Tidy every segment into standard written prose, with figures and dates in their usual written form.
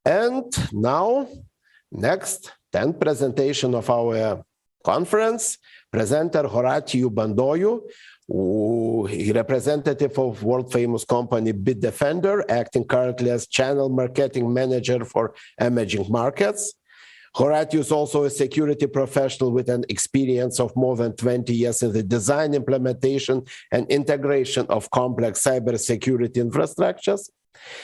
And now, next 10th presentation of our conference, presenter Horatiu Bandoiu, representative of world-famous company Bitdefender, acting currently as channel marketing manager for emerging markets. Horatiu is also a security professional with an experience of more than 20 years in the design, implementation, and integration of complex cybersecurity infrastructures,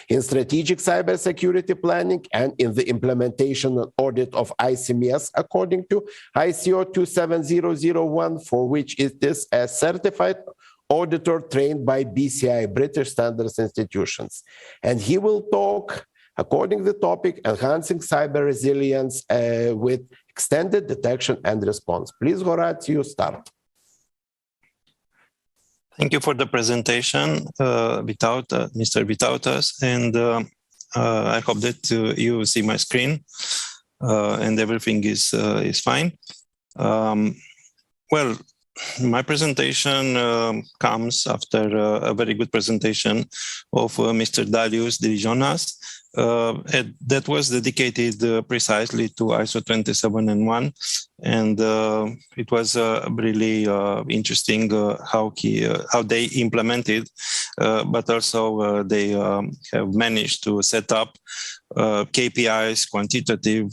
in strategic cybersecurity planning, and in the implementation and audit of ICMS according to ICO 27001, for which it is a certified auditor trained by BCI, British Standards Institutions. And he will talk according to the topic, enhancing cyber resilience with extended detection and response. Please, Horatiu, start. Thank you for the presentation, Mr. Vytautas, and I hope that you see my screen and everything is fine. Well, my presentation comes after a very good presentation of Mr. Darius Dirijonas. That was dedicated precisely to ISO 27001, and it was really interesting how they implemented, but also they have managed to set up KPIs, quantitative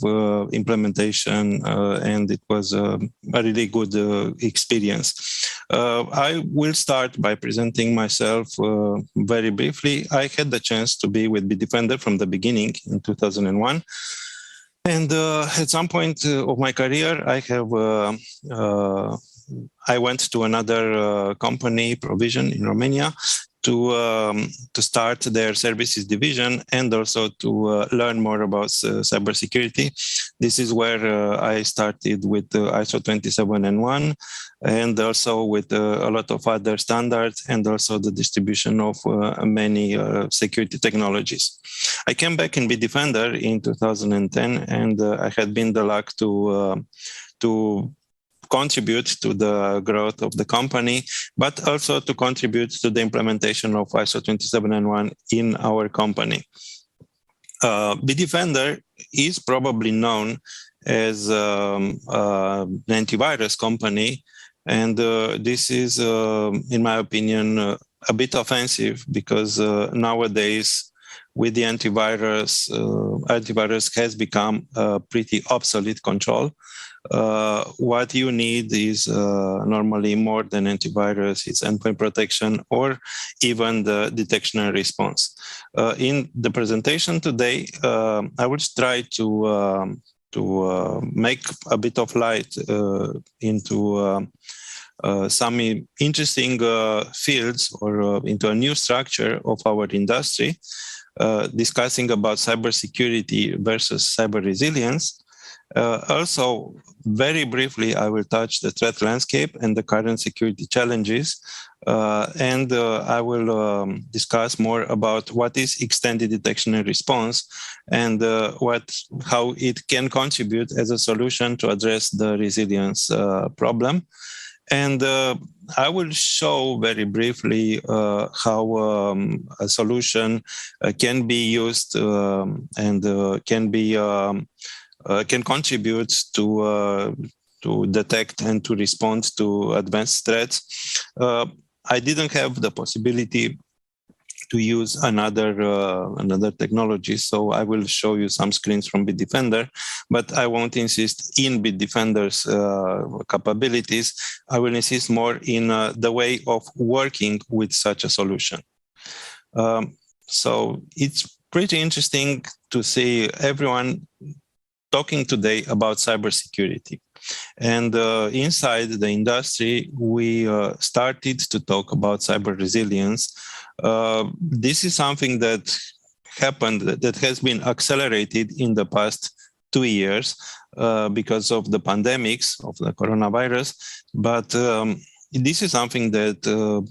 implementation, and it was a really good experience. I will start by presenting myself very briefly. I had the chance to be with Bitdefender from the beginning in 2001. And at some point of my career, I went to another company, Provision in Romania, to start their services division and also to learn more about cybersecurity. This is where I started with ISO 27001 and also with a lot of other standards and also the distribution of many security technologies. I came back in Bitdefender in 2010, and I had been the luck to contribute to the growth of the company, but also to contribute to the implementation of ISO 27001 in our company. Bitdefender is probably known as an antivirus company, and this is, in my opinion, a bit offensive because nowadays, with the antivirus, antivirus has become a pretty obsolete control. What you need is normally more than antivirus, it's endpoint protection or even the detection and response. In the presentation today, I will try to make a bit of light into some interesting fields or into a new structure of our industry, discussing about cybersecurity versus cyber resilience. Also, very briefly, I will touch the threat landscape and the current security challenges, and I will discuss more about what is extended detection and response and how it can contribute as a solution to address the resilience problem. And I will show very briefly how a solution can be used and can contribute to detect and to respond to advanced threats. I didn't have the possibility to use another technology, so I will show you some screens from Bitdefender, but I won't insist in Bitdefender's capabilities. I will insist more in the way of working with such a solution. So it's pretty interesting to see everyone talking today about cybersecurity. And inside the industry, we started to talk about cyber resilience. This is something that happened, that has been accelerated in the past 2 years because of the pandemics of the coronavirus. But this is something that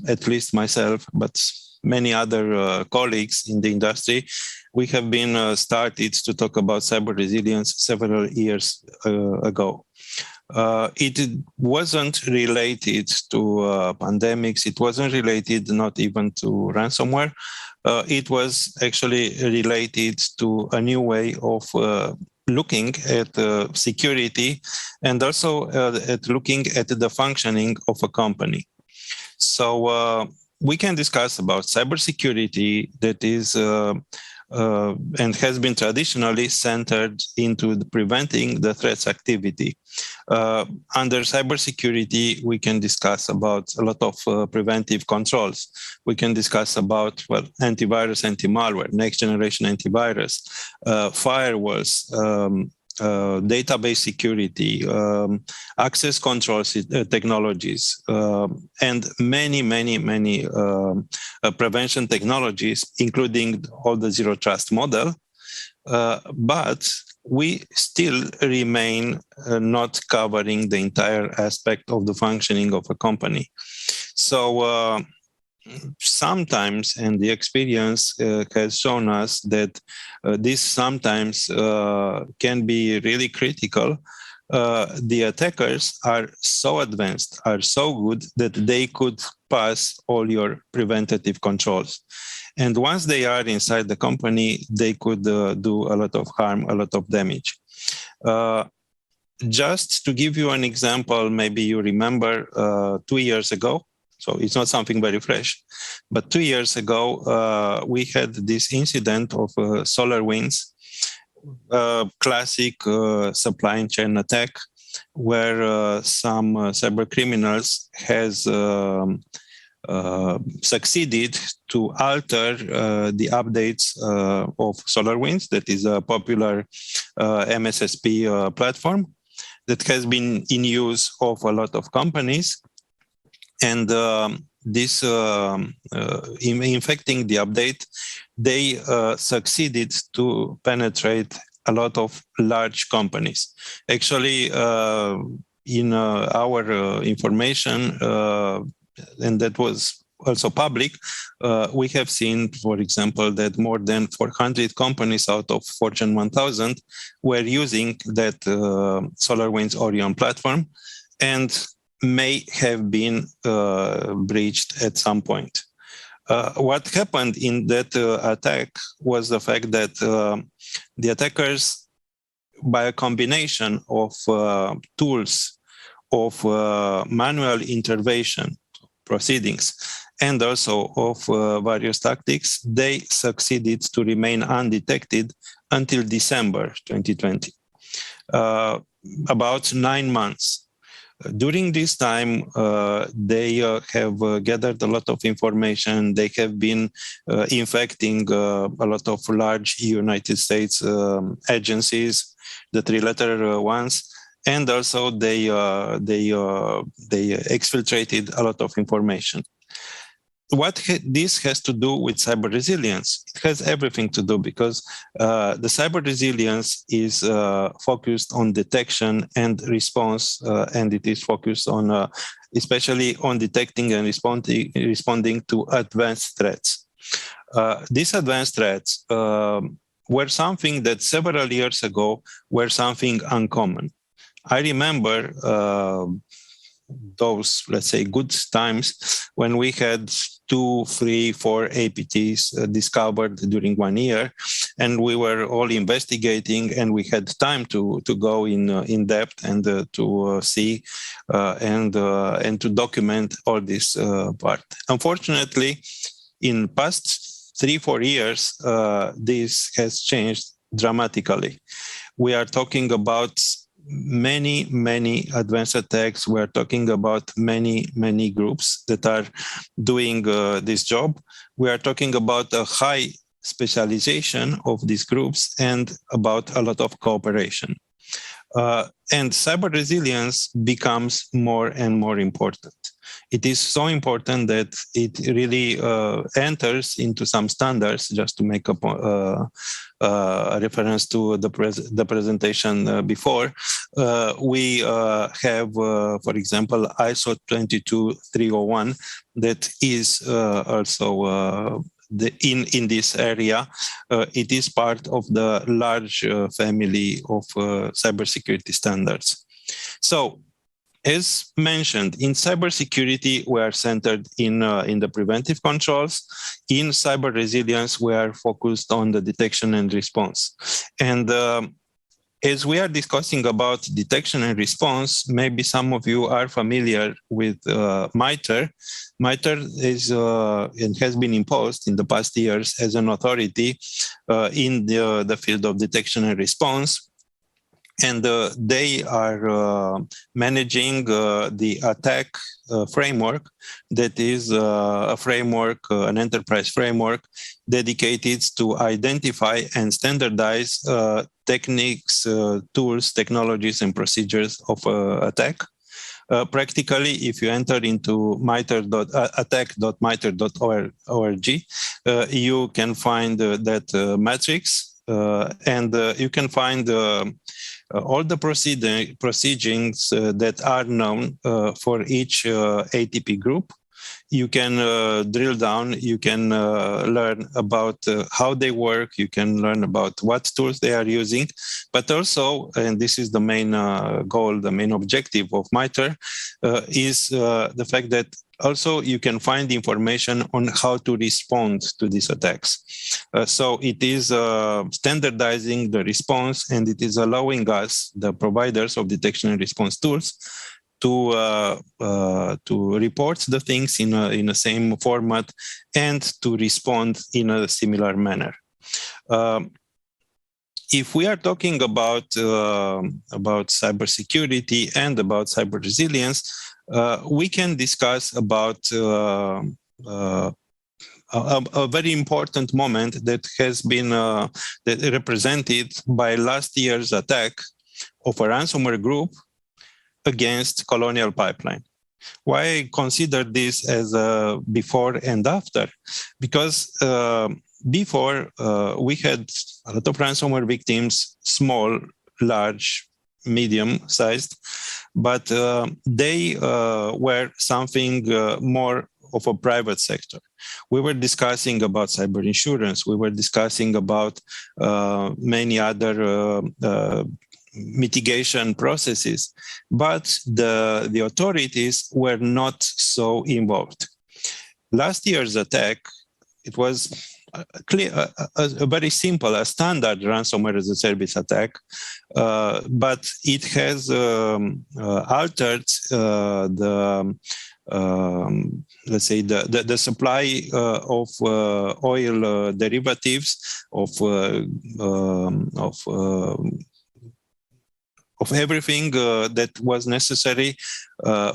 at least myself, but many other colleagues in the industry, we have been started to talk about cyber resilience several years ago. It wasn't related to pandemics. It wasn't related not even to ransomware. It was actually related to a new way of looking at security and also at looking at the functioning of a company. So we can discuss about cybersecurity that is and has been traditionally centered into preventing the threats activity. Under cybersecurity, we can discuss about a lot of preventive controls. We can discuss about antivirus, anti-malware, next generation antivirus, firewalls, database security, access control technologies, and many prevention technologies, including all the zero trust model. But we still remain not covering the entire aspect of the functioning of a company. So sometimes, and the experience has shown us that this sometimes can be really critical. The attackers are so advanced, are so good that they could pass all your preventative controls. And once they are inside the company, they could do a lot of harm, a lot of damage. Just to give you an example, maybe you remember 2 years ago, so it's not something very fresh, but 2 years ago, we had this incident of SolarWinds, classic supply chain attack, where some cyber criminals has succeeded to alter the updates of SolarWinds, that is a popular MSSP platform that has been in use of a lot of companies. And this infecting the update, they succeeded to penetrate a lot of large companies. Actually, in our information, and that was also public, we have seen, for example, that more than 400 companies out of Fortune 1000 were using that SolarWinds Orion platform and may have been breached at some point. What happened in that attack was the fact that the attackers, by a combination of tools of manual intervention proceedings and also of various tactics, they succeeded to remain undetected until December 2020, about 9 months. During this time, they have gathered a lot of information. They have been infecting a lot of large United States agencies, the three-letter ones, and also they exfiltrated a lot of information. What this has to do with cyber resilience? It has everything to do, because the cyber resilience is focused on detection and response, and it is focused on especially on detecting and responding to advanced threats. These advanced threats were something that several years ago were something uncommon. I remember those, let's say, good times when we had 2, 3, 4 APTs discovered during 1 year, and we were all investigating, and we had time to go in depth and to see and to document all this part. Unfortunately, in past 3-4 years, this has changed dramatically. We are talking about many advanced attacks. We're talking about many groups that are doing this job. We are talking about a high specialization of these groups and about a lot of cooperation. And cyber resilience becomes more and more important. It is so important that it really enters into some standards. Just to make a reference to the presentation before, we have, for example, ISO 22301 that is also in this area. It is part of the large family of cybersecurity standards. So, as mentioned, in cybersecurity, we are centered in the preventive controls. In cyber resilience, we are focused on the detection and response. And as we are discussing about detection and response, maybe some of you are familiar with MITRE. MITRE is and has been imposed in the past years as an authority in the field of detection and response. And they are managing the attack framework that is a framework, an enterprise framework dedicated to identify and standardize techniques, tools, technologies, and procedures of attack. Practically, if you enter into attack.mitre.org, you can find that matrix, and you can find all the proceedings that are known for each ATP group. You can drill down, you can learn about how they work, you can learn about what tools they are using, but also, and this is the main goal, the main objective of MITRE, is the fact that also you can find information on how to respond to these attacks. So it is standardizing the response, and it is allowing us, the providers of detection and response tools, to report the things in a same format and to respond in a similar manner. If we are talking about cybersecurity and about cyber resilience, we can discuss about a very important moment that has been that represented by last year's attack of a ransomware group against Colonial Pipeline. Why I consider this as a before and after? Because before we had a lot of ransomware victims, small, large, medium-sized, but they were something more of a private sector. We were discussing about cyber insurance. We were discussing about many other mitigation processes, but the authorities were not so involved. Last year's attack, it was a very simple, a standard ransomware as a service attack, but it has altered let's say the supply of oil derivatives, of everything that was necessary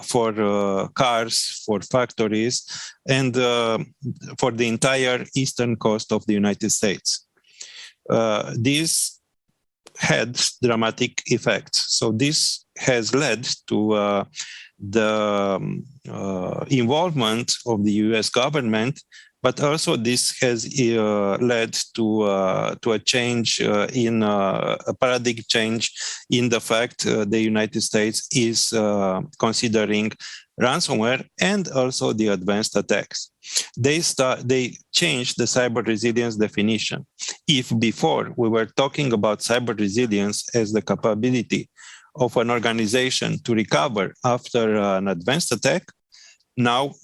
for cars, for factories, and for the entire eastern coast of the United States. This had dramatic effects. So this has led to the involvement of the US government, but also this has led to a change in a paradigm change in the fact the United States is considering ransomware and also the advanced attacks. They changed the cyber resilience definition. If before we were talking about cyber resilience as the capability of an organization to recover after an advanced attack, now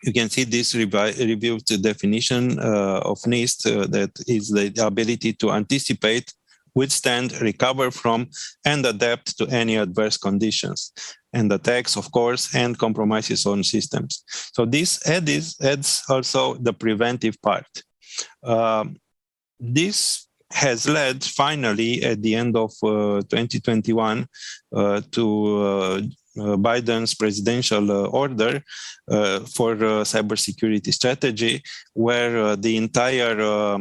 you can see this reviewed definition of NIST that is the ability to anticipate, withstand, recover from, and adapt to any adverse conditions and attacks, of course, and compromises on systems. So this adds also the preventive part. This has led finally at the end of 2021 to Biden's presidential order for cybersecurity strategy, where the entire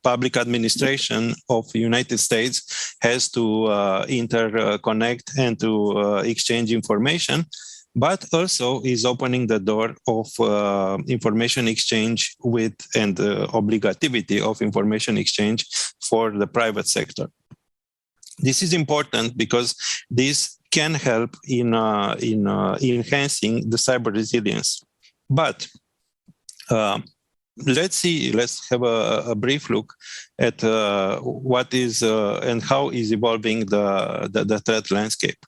public administration of the United States has to interconnect and to exchange information, but also is opening the door of information exchange with and obligativity of information exchange for the private sector. This is important because this can help in enhancing the cyber resilience. But let's have a brief look at what is and how is evolving the threat landscape.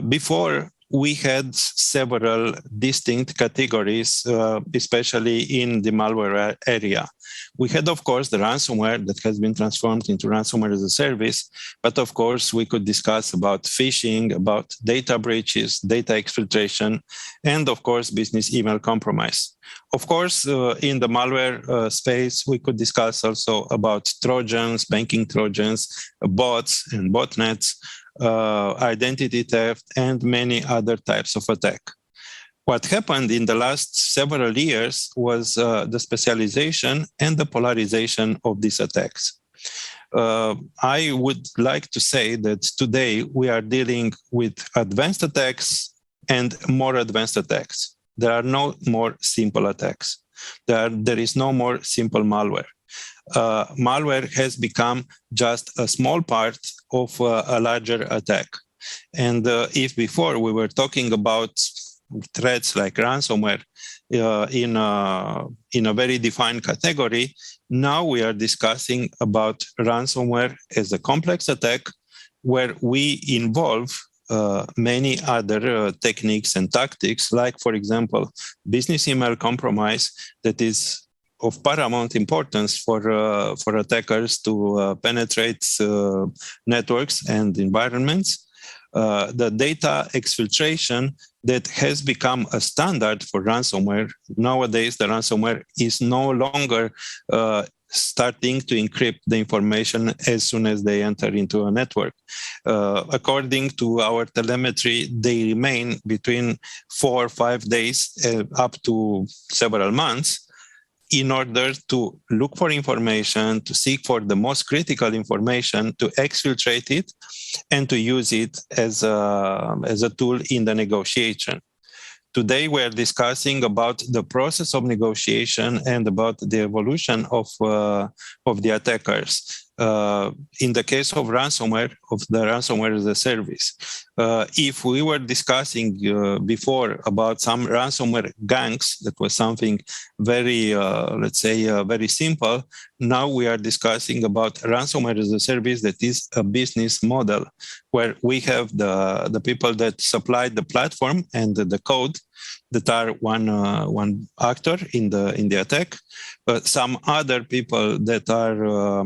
Before, we had several distinct categories, especially in the malware area. We had, of course, the ransomware that has been transformed into ransomware as a service. But of course, we could discuss about phishing, about data breaches, data exfiltration, and of course, business email compromise. Of course, in the malware space, we could discuss also about Trojans, banking Trojans, bots and botnets, identity theft, and many other types of attack. What happened in the last several years was the specialization and the polarization of these attacks. I would like to say that today we are dealing with advanced attacks and more advanced attacks. There are no more simple attacks. There is no more simple malware. Malware has become just a small part of a larger attack. And if before we were talking about threats like ransomware in a very defined category, now we are discussing about ransomware as a complex attack where we involve many other techniques and tactics, like, for example, business email compromise that is of paramount importance for attackers to penetrate networks and environments. The data exfiltration that has become a standard for ransomware. Nowadays, the ransomware is no longer starting to encrypt the information as soon as they enter into a network. According to our telemetry, they remain between 4 or 5 days up to several months in order to look for information, to seek for the most critical information, to exfiltrate it, and to use it as a tool in the negotiation. Today, we are discussing about the process of negotiation and about the evolution of the attackers. In the case of ransomware, of the ransomware as a service, if we were discussing before about some ransomware gangs, that was something very, let's say, very simple. Now we are discussing about ransomware as a service that is a business model, where we have the people that supply the platform and the code that are one actor in the attack, some other people that are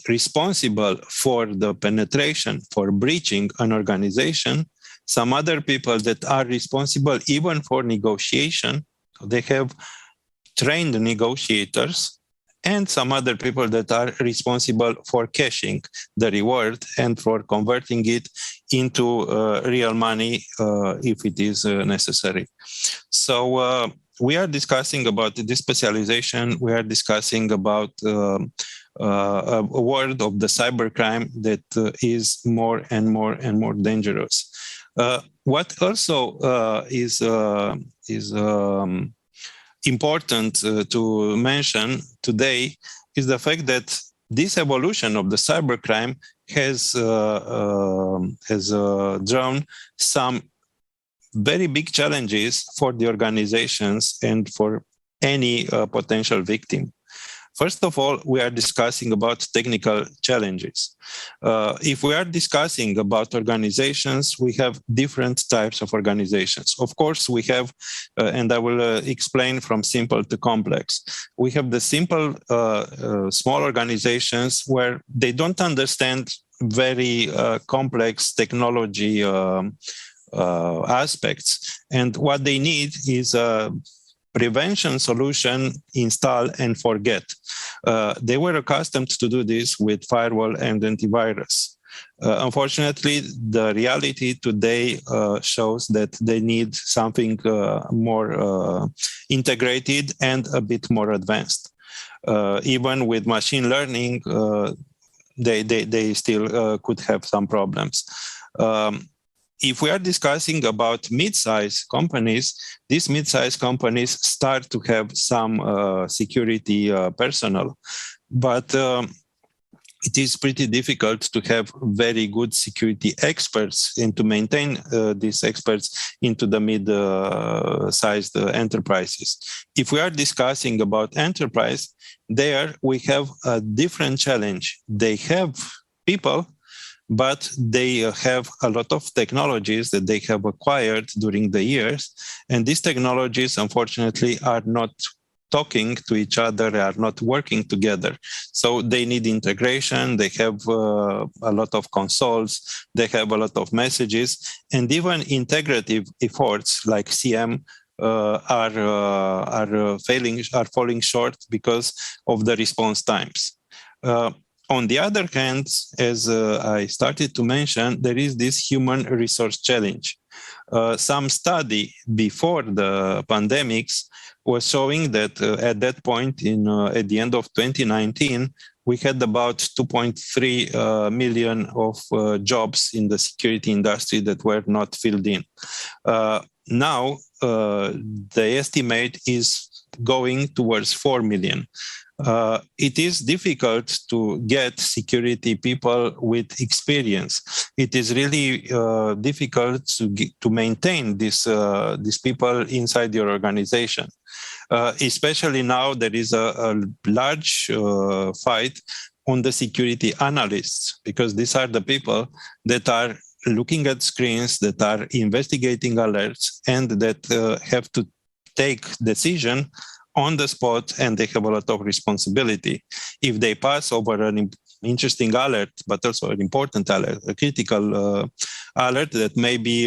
responsible for the penetration, for breaching an organization, some other people that are responsible even for negotiation. They have trained negotiators, and some other people that are responsible for cashing the reward and for converting it into real money if it is necessary. So we are discussing about this specialization. We are discussing about a world of the cybercrime that is more and more and more dangerous. What also is important to mention today is the fact that this evolution of the cybercrime has drawn some very big challenges for the organizations and for any potential victim. First of all, we are discussing about technical challenges. If we are discussing about organizations, we have different types of organizations. Of course, we have, and I will explain from simple to complex. We have the simple, small organizations where they don't understand very complex technology aspects. And what they need is a prevention solution, install and forget. They were accustomed to do this with firewall and antivirus. Unfortunately, the reality today shows that they need something more integrated and a bit more advanced. Even with machine learning, they still could have some problems. If we are discussing about mid-sized companies, these mid-sized companies start to have some security personnel. But it is pretty difficult to have very good security experts and to maintain these experts into the mid-sized enterprises. If we are discussing about enterprise, there we have a different challenge. They have people, but they have a lot of technologies that they have acquired during the years. And these technologies, unfortunately, are not talking to each other, are not working together. So they need integration, they have a lot of consoles, they have a lot of messages, and even integrative efforts like CM are falling short because of the response times. On the other hand, as I started to mention, there is this human resource challenge. Some study before the pandemics was showing that at that point, at the end of 2019, we had about 2.3 million of jobs in the security industry that were not filled in. Now, the estimate is going towards 4 million. It is difficult to get security people with experience. It is really difficult to maintain these people inside your organization. Especially now, there is a large fight on the security analysts, because these are the people that are looking at screens, that are investigating alerts, and that have to take decision on the spot, and they have a lot of responsibility. If they pass over an interesting alert, but also an important alert, a critical alert that may be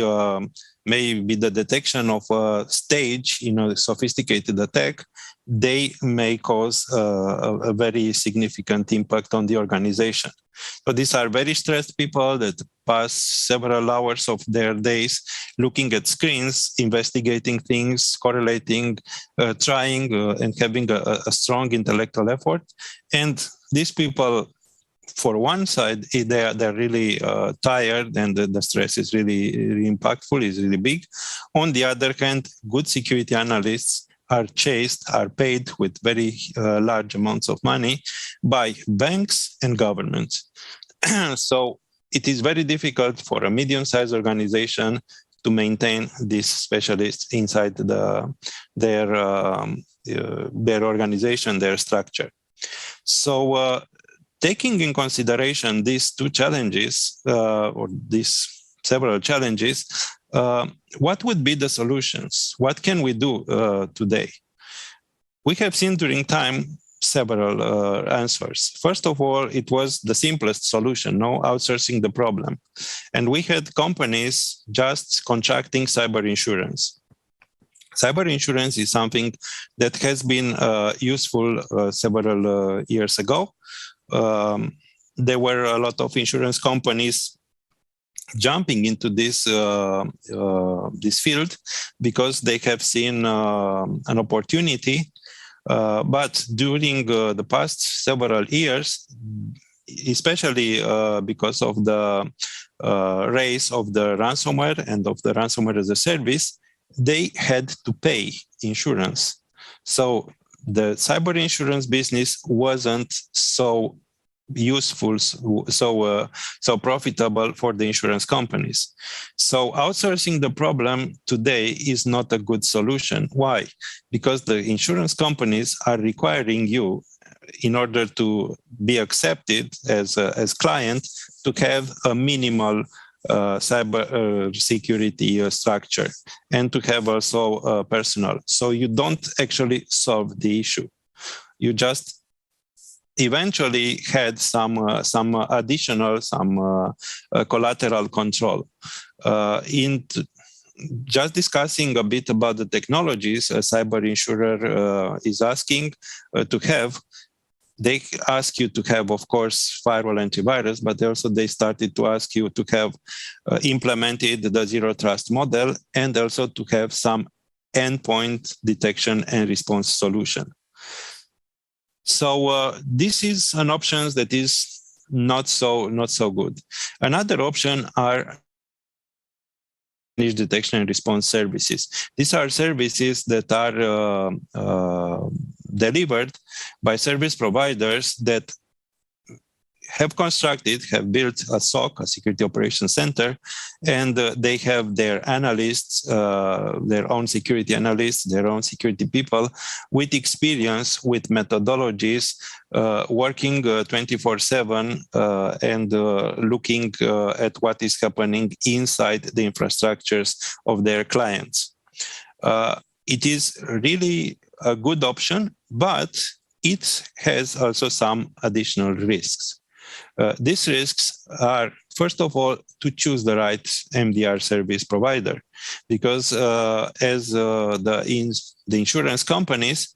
the detection of a stage in a sophisticated attack, they may cause a very significant impact on the organization. So these are very stressed people that pass several hours of their days looking at screens, investigating things, correlating, trying, and having a strong intellectual effort. And these people, for one side, they're really tired, and the stress is really impactful, is really big. On the other hand, good security analysts are paid with very large amounts of money by banks and governments. So it is very difficult for a medium-sized organization to maintain these specialists inside their organization, their structure. So taking in consideration these two challenges, or these several challenges, what would be the solutions? What can we do today? We have seen during time several answers. First of all, it was the simplest solution, outsourcing the problem. And we had companies just contracting cyber insurance. Cyber insurance is something that has been useful several years ago. There were a lot of insurance companies jumping into this field because they have seen an opportunity. But during the past several years, especially because of the rise of the ransomware and of the ransomware as a service, they had to pay insurance. So the cyber insurance business wasn't so useful, so profitable for the insurance companies. So outsourcing the problem today is not a good solution. Why? Because the insurance companies are requiring you, in order to be accepted as client, to have a minimal cyber security structure, and to have also personnel. So you don't actually solve the issue. You just eventually had some additional collateral control. Just discussing a bit about the technologies a cyber insurer is asking to have. They ask you to have, of course, firewall antivirus, but also they started to ask you to have implemented the zero trust model, and also to have some endpoint detection and response solution. So this is an option that is not so good. Another option are detection and response services. These are services that are delivered by service providers that have built a SOC, a Security Operations Center, and they have their analysts, their own security analysts, their own security people with experience, with methodologies, working 24/7 and looking at what is happening inside the infrastructures of their clients. It is really a good option, but it has also some additional risks. These risks are, first of all, to choose the right MDR service provider, because as the insurance companies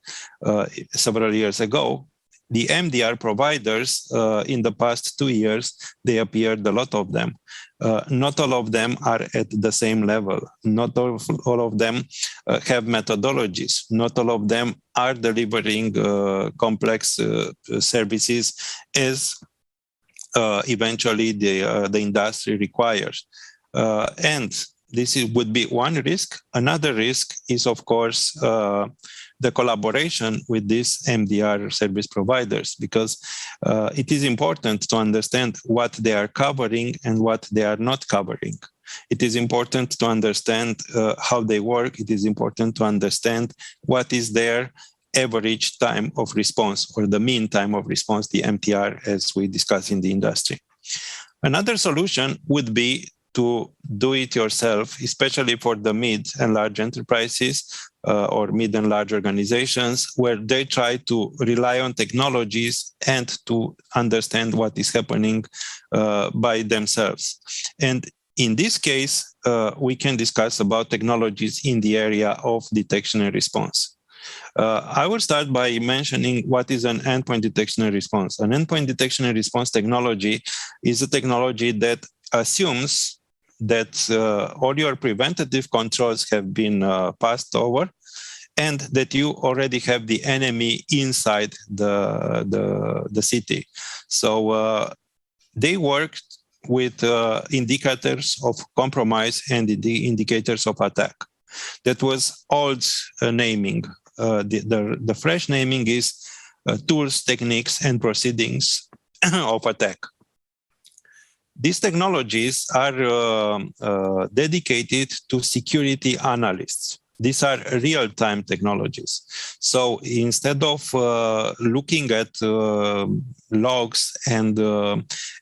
several years ago, the MDR providers in the past 2 years, they appeared a lot of them. Not all of them are at the same level. Not all of them have methodologies. Not all of them are delivering complex services as eventually the industry requires. And this would be one risk. Another risk is, of course, the collaboration with these MDR service providers, because it is important to understand what they are covering and what they are not covering. It is important to understand how they work. It is important to understand what is their average time of response, or the mean time of response, the MTR, as we discuss in the industry. Another solution would be to do it yourself, especially for the mid and large enterprises or mid and large organizations, where they try to rely on technologies and to understand what is happening by themselves. And in this case, we can discuss about technologies in the area of detection and response. I will start by mentioning what is an endpoint detection and response. An endpoint detection and response technology is a technology that assumes that all your preventative controls have been passed over, and that you already have the enemy inside the city. So they work with indicators of compromise and the indicators of attack. That was old naming. The fresh naming is tools, techniques, and proceedings of attack. These technologies are dedicated to security analysts. These are real-time technologies. So instead of looking at logs and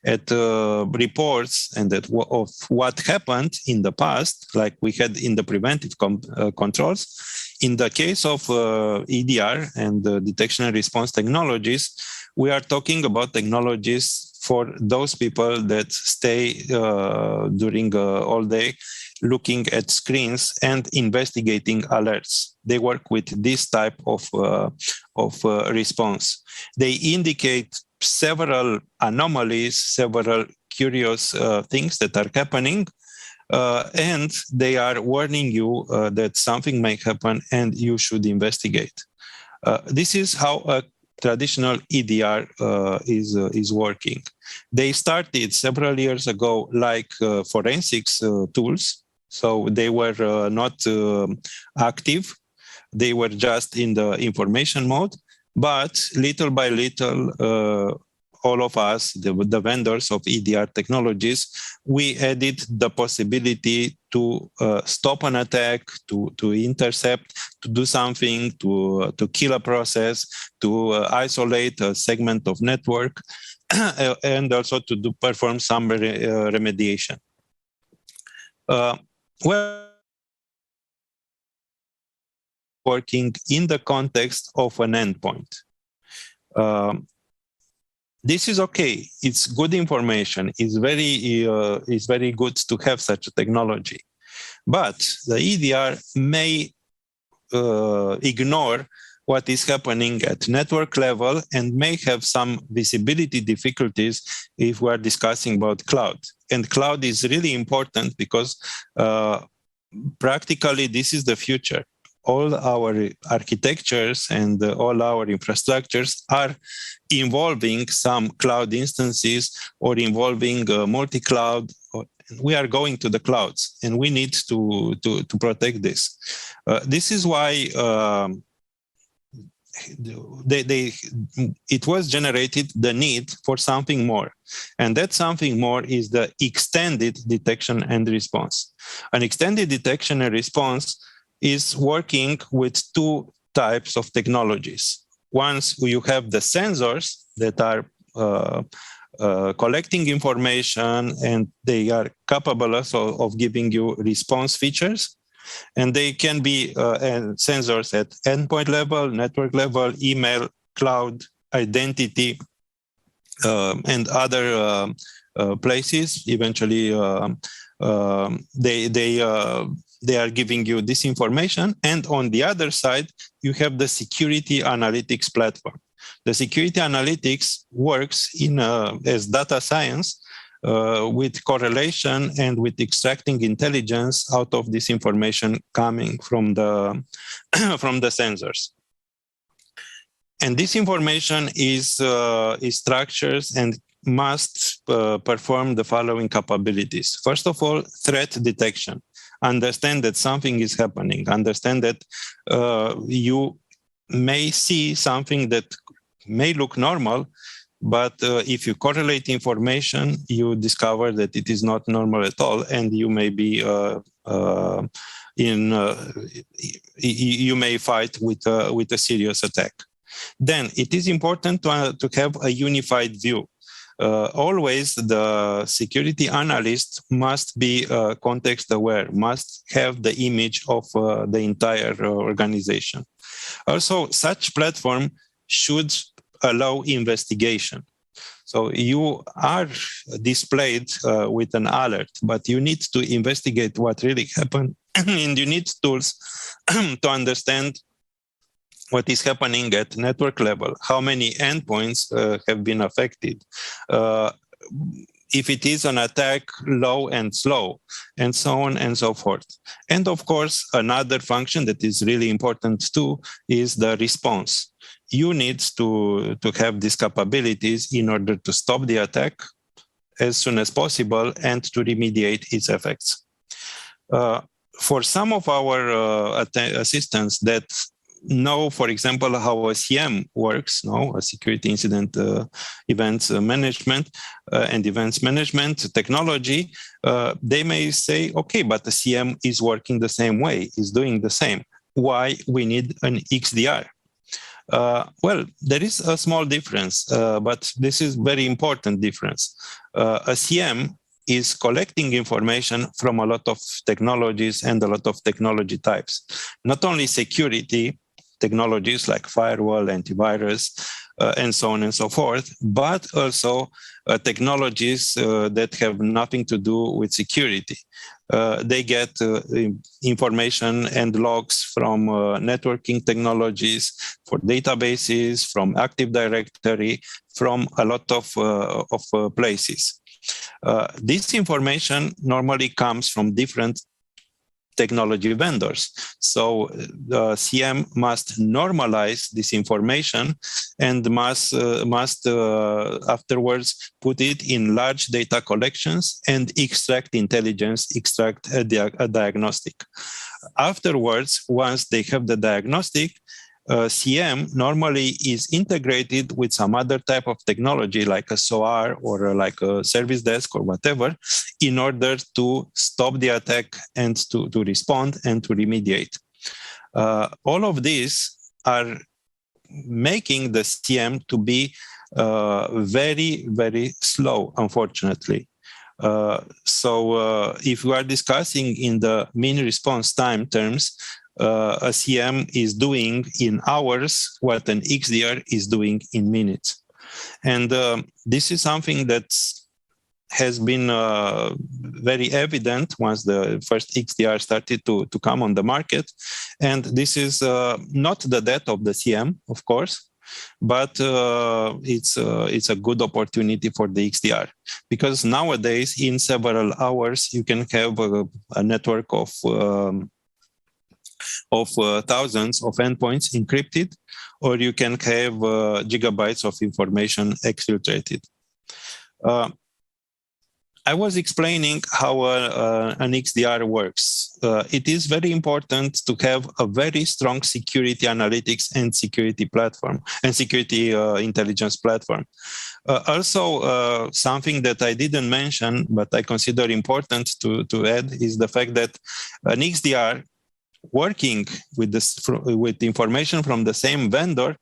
at reports and of what happened in the past, like we had in the preventive controls, in the case of EDR and detection and response technologies, we are talking about technologies for those people that stay during all day looking at screens and investigating alerts. They work with this type of response. They indicate several anomalies, several curious things that are happening, and they are warning you that something may happen and you should investigate. This is how a traditional EDR is working. They started several years ago like forensics tools. So they were not active. They were just in the information mode. But little by little, all of us, the vendors of EDR technologies, we added the possibility to stop an attack, to intercept, to do something, to kill a process, to isolate a segment of network, and also to perform some remediation. Well, working in the context of an endpoint. This is okay. It's good information. It's very good to have such a technology. But the EDR may ignore what is happening at network level and may have some visibility difficulties if we are discussing about cloud. And cloud is really important because practically this is the future. All our architectures and all our infrastructures are involving some cloud instances or involving multi-cloud. We are going to the clouds, and we need to protect this. This is why it was generated the need for something more. And that something more is the extended detection and response. An extended detection and response is working with two types of technologies. Once you have the sensors that are collecting information and they are capable also of giving you response features. And they can be sensors at endpoint level, network level, email, cloud, identity, and other places. Eventually, they are giving you this information. And on the other side, you have the security analytics platform. The security analytics works as data science with correlation and with extracting intelligence out of this information coming from the from the sensors. And this information is structured and must perform the following capabilities. First of all, threat detection. Understand that something is happening. Understand that you may see something that may look normal, but if you correlate information, you discover that it is not normal at all, and you may be you may fight with a serious attack. Then it is important to have a unified view. Always the security analyst must be context aware, must have the image of the entire organization. Also, such platform should allow investigation. So you are displayed with an alert, but you need to investigate what really happened, and you need tools to understand what is happening at network level, how many endpoints have been affected, if it is an attack, low and slow, and so on and so forth. And of course, another function that is really important too is the response. You need to have these capabilities in order to stop the attack as soon as possible and to remediate its effects. For some of our assistants that know, for example, how a CM works, a security incident events management and events management technology, they may say, okay, but the CM is working the same way, is doing the same. Why we need an XDR? Well, there is a small difference, but this is very important difference. A CM is collecting information from a lot of technologies and a lot of technology types. Not only security technologies like firewall, antivirus, and so on and so forth, but also technologies that have nothing to do with security. They get information and logs from networking technologies, for databases, from Active Directory, from a lot of places. This information normally comes from different technology vendors. So the CM must normalize this information and must afterwards put it in large data collections and extract intelligence, extract a diagnostic. Afterwards, once they have the diagnostic, CM normally is integrated with some other type of technology like a SOAR or like a service desk or whatever in order to stop the attack and to respond and to remediate. All of these are making the CM to be very, very slow, unfortunately. So if we are discussing in the mean response time terms, a CM is doing in hours what an XDR is doing in minutes. And this is something that has been very evident once the first XDR started to come on the market. And this is not the death of the CM, of course, but it's a good opportunity for the XDR. Because nowadays, in several hours, you can have a network of thousands of endpoints encrypted, or you can have gigabytes of information exfiltrated. I was explaining how an XDR works. It is very important to have a very strong security analytics and security platform and security intelligence platform. Also, something that I didn't mention, but I consider important to add is the fact that an XDR working with information from the same vendor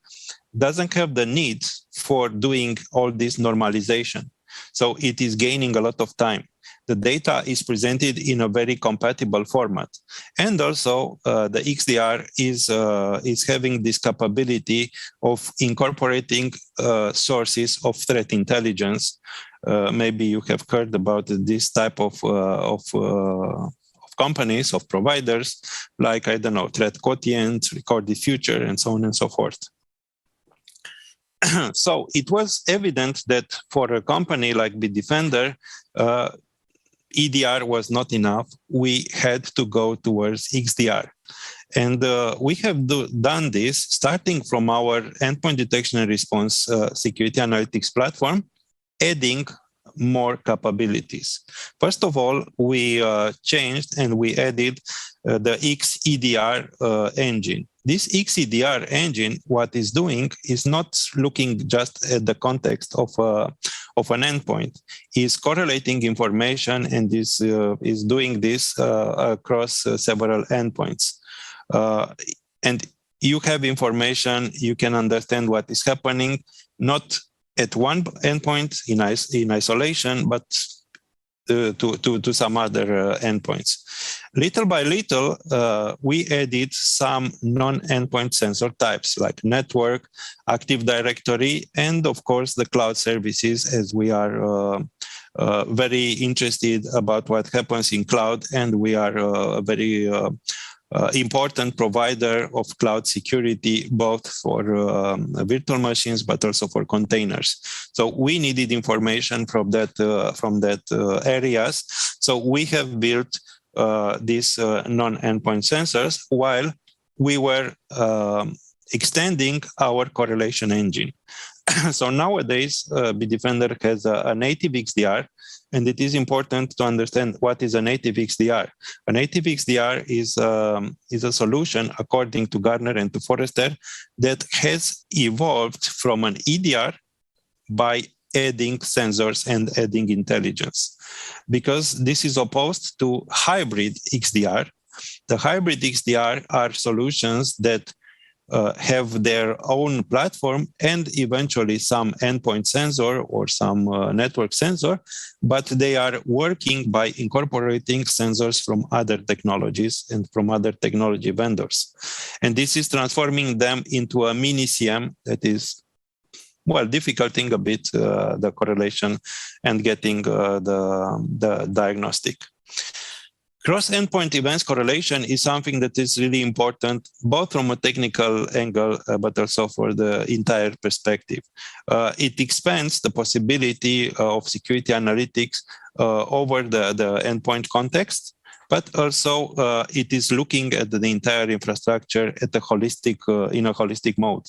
doesn't have the need for doing all this normalization. So it is gaining a lot of time. The data is presented in a very compatible format. And also the XDR is having this capability of incorporating sources of threat intelligence. Maybe you have heard about this type of companies, of providers, like, I don't know, Threat Quotient, Recorded Future, and so on and so forth. So it was evident that for a company like Bitdefender, EDR was not enough. We had to go towards XDR. And we have done this starting from our endpoint detection and response security analytics platform, adding more capabilities. First of all, we changed and we added the XEDR engine. This XEDR engine, what is doing is not looking just at the context of an endpoint. Is correlating information and is doing this across several endpoints. And you have information, you can understand what is happening, not at one endpoint in isolation, but to some other endpoints. Little by little, we added some non-endpoint sensor types like network, Active Directory, and of course the cloud services, as we are very interested about what happens in cloud, and we are a very important provider of cloud security, both for virtual machines, but also for containers. So we needed information from that areas. So we have built these non-endpoint sensors while we were extending our correlation engine. So nowadays, Bitdefender has a native XDR, and it is important to understand what is a native XDR. A native XDR is a solution, according to Gartner and to Forrester, that has evolved from an EDR by adding sensors and adding intelligence. Because this is opposed to hybrid XDR. The hybrid XDR are solutions that have their own platform and eventually some endpoint sensor or some network sensor, but they are working by incorporating sensors from other technologies and from other technology vendors. And this is transforming them into a mini CM that is, well, difficulting a bit the correlation and getting the diagnostic. Cross-endpoint events correlation is something that is really important, both from a technical angle, but also for the entire perspective. It expands the possibility of security analytics over the endpoint context, but also it is looking at the entire infrastructure at a holistic, in a holistic mode.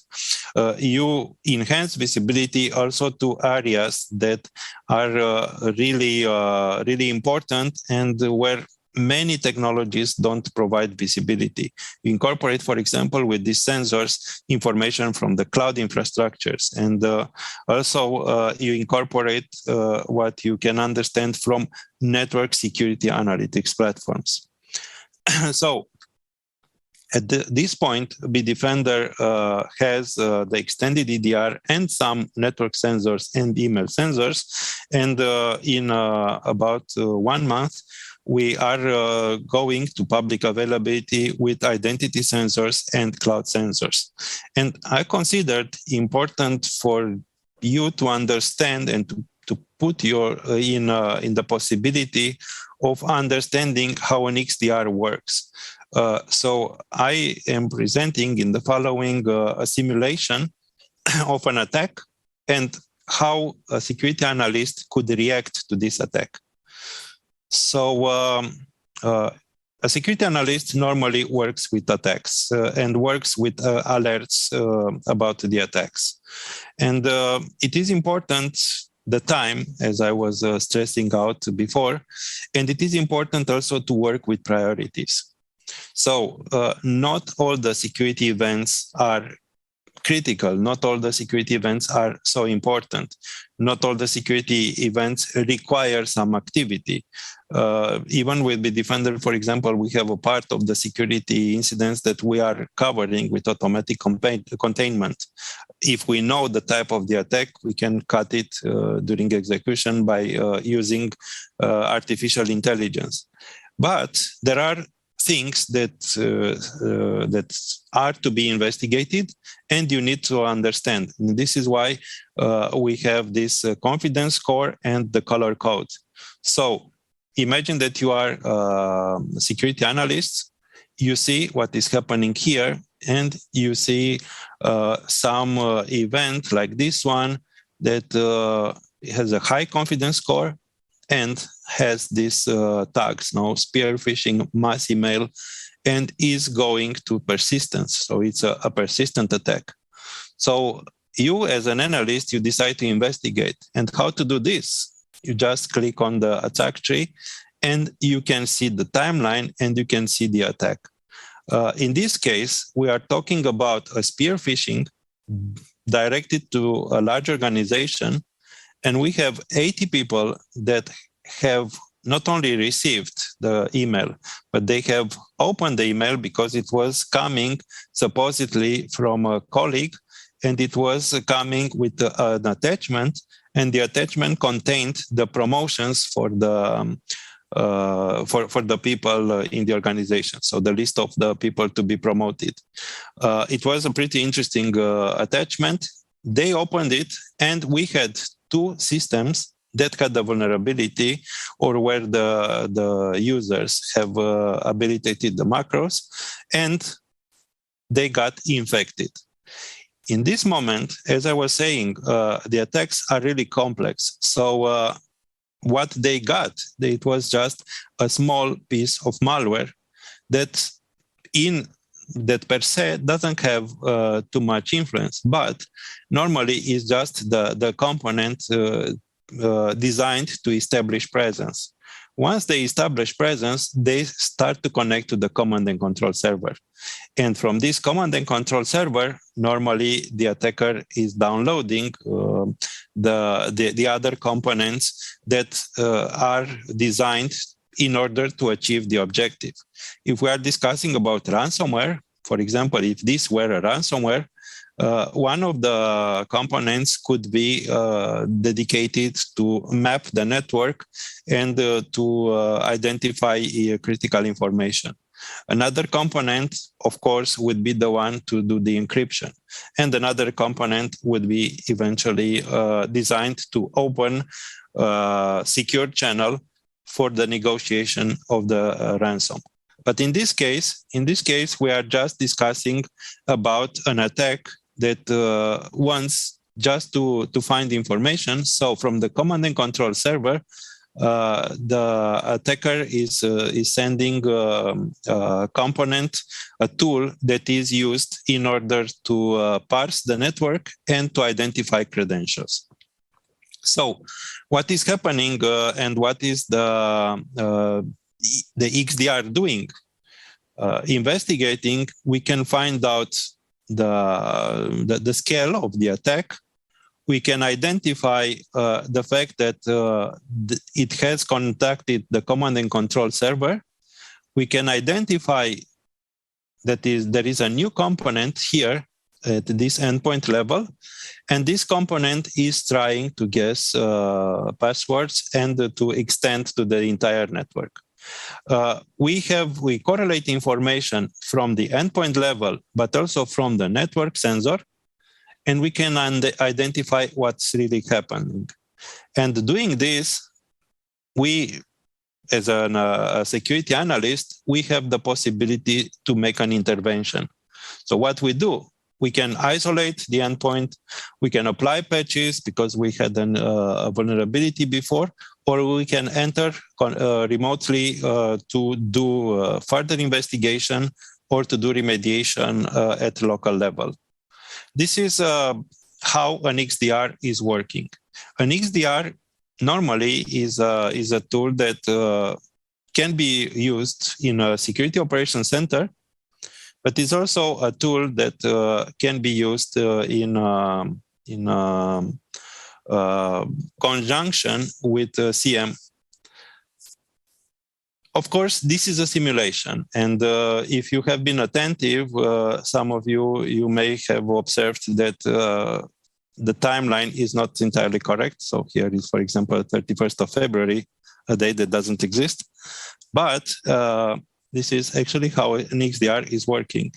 You enhance visibility also to areas that are really important and where many technologies don't provide visibility. You incorporate, for example, with these sensors, information from the cloud infrastructures. And also you incorporate what you can understand from network security analytics platforms. So at this point, Bitdefender has the extended EDR and some network sensors and email sensors. And in about 1 month, we are going to public availability with identity sensors and cloud sensors. And I considered important for you to understand and to put your in the possibility of understanding how an XDR works. So I am presenting in the following a simulation of an attack and how a security analyst could react to this attack. So a security analyst normally works with attacks and works with alerts about the attacks. And it is important the time, as I was stressing out before, and it is important also to work with priorities. So not all the security events are critical. Not all the security events are so important. Not all the security events require some activity. Even with Bitdefender, for example, we have a part of the security incidents that we are covering with automatic containment. If we know the type of the attack, we can cut it during execution by using artificial intelligence. But there are things that are to be investigated, and you need to understand. And this is why we have this confidence score and the color code. So imagine that you are a security analyst. You see what is happening here, and you see some event like this one that has a high confidence score and has these tags, spear phishing, mass email, and is going to persistence. So it's a persistent attack. So you, as an analyst, you decide to investigate. And how to do this? You just click on the attack tree, and you can see the timeline, and you can see the attack. In this case, we are talking about a spear phishing directed to a large organization, and we have 80 people that have not only received the email, but they have opened the email because it was coming supposedly from a colleague, and it was coming with an attachment, and the attachment contained the promotions for the people in the organization. So the list of the people to be promoted. It was a pretty interesting attachment. They opened it, and we had two systems that had the vulnerability, or where the users have habilitated the macros, and they got infected. In this moment, as I was saying, the attacks are really complex. So what they got, it was just a small piece of malware that per se doesn't have too much influence, but normally is just the component designed to establish presence. Once they establish presence, they start to connect to the command and control server. And from this command and control server, normally the attacker is downloading the other components that are designed in order to achieve the objective. If we are discussing about ransomware, for example, if this were a ransomware, one of the components could be dedicated to map the network and to identify critical information. Another component, of course, would be the one to do the encryption. And another component would be eventually designed to open a secure channel for the negotiation of the ransom. But in this case, we are just discussing about an attack that wants just to find information. So from the command and control server, the attacker is sending a component, a tool that is used in order to parse the network and to identify credentials. So what is happening and what is the XDR doing? Investigating, we can find out the scale of the attack. We can identify the fact that it has contacted the command and control server. We can identify that there is a new component here at this endpoint level, and this component is trying to guess passwords and to extend to the entire network. We correlate information from the endpoint level, but also from the network sensor, and we can identify what's really happening. And doing this, we, as a security analyst, we have the possibility to make an intervention. So what we do, we can isolate the endpoint, we can apply patches because we had a vulnerability before, or we can enter remotely to do further investigation or to do remediation at local level. This is how an XDR is working. An XDR normally is a tool that can be used in a security operations center, but is also a tool that can be used in conjunction with CM. Of course, this is a simulation, and if you have been attentive, some of you may have observed that the timeline is not entirely correct. So here is, for example, 31st of February, a date that doesn't exist. But this is actually how an XDR is working.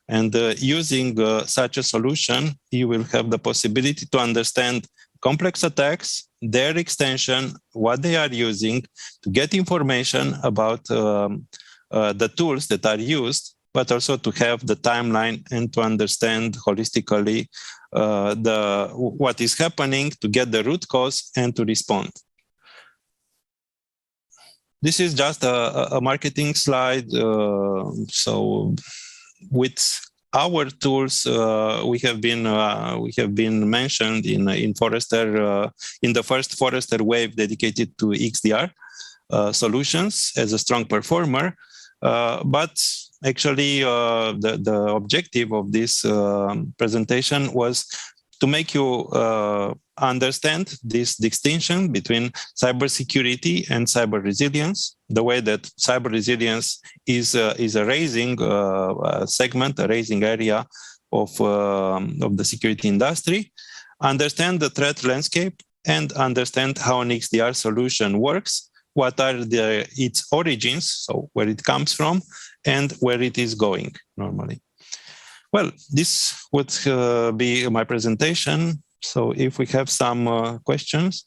And using such a solution, you will have the possibility to understand complex attacks, their extension, what they are using, to get information about the tools that are used, but also to have the timeline and to understand holistically what is happening, to get the root cause and to respond. This is just a marketing slide. So with our tools, we have been mentioned in Forrester, in the first Forrester wave dedicated to XDR solutions as a strong performer. But actually, the objective of this presentation was to make you understand this distinction between cybersecurity and cyber resilience, the way that cyber resilience is a rising segment, a rising area of the security industry, understand the threat landscape, and understand how an XDR solution works, what are its origins, so where it comes from, and where it is going normally. Well, this would be my presentation. So if we have some questions.